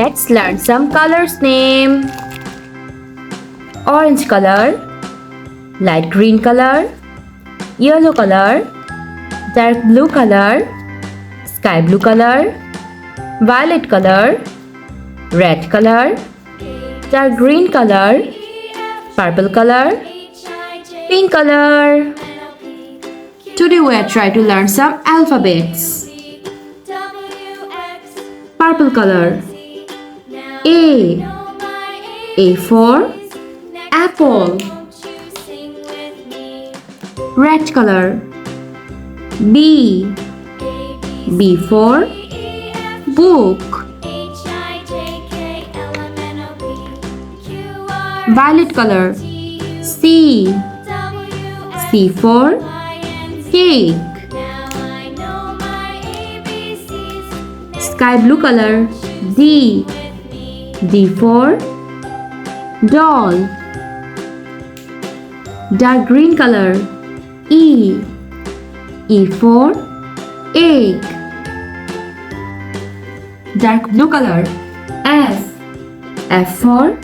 Let's learn some colors name. Orange color, light green color, yellow color, dark blue color, sky blue color, violet color, red color, dark green color, purple color, pink color. Today we are trying to learn some alphabets. Purple color. A for apple. Red color. B for book. Violet color. C for cake. Sky blue color. D for doll. Dark green color. E for egg. Dark blue color. F for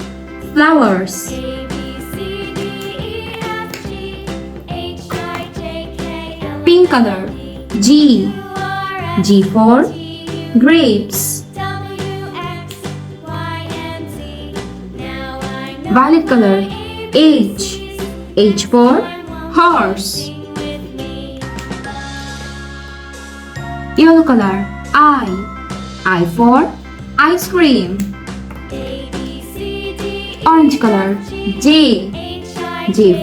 flowers. Pink color. G for grapes. Violet color. H for horse. Yellow color. I for ice cream. Orange color. J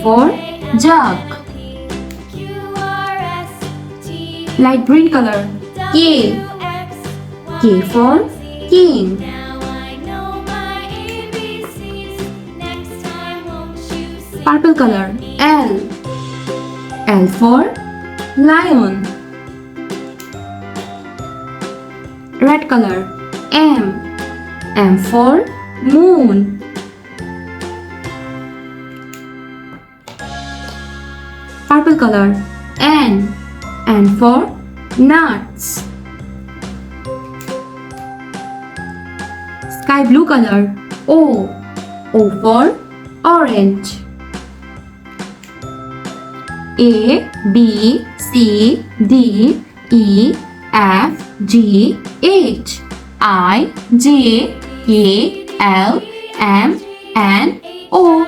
for jug. Light green color. K for king. Purple color. L for lion. Red color. M for moon. Purple color. N for nuts. Sky blue color. O for orange. A B C D E F G H I J K L M N O.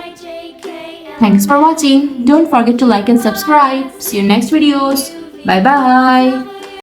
Thanks for watching. Don't forget to like and subscribe. See you next videos. Bye bye.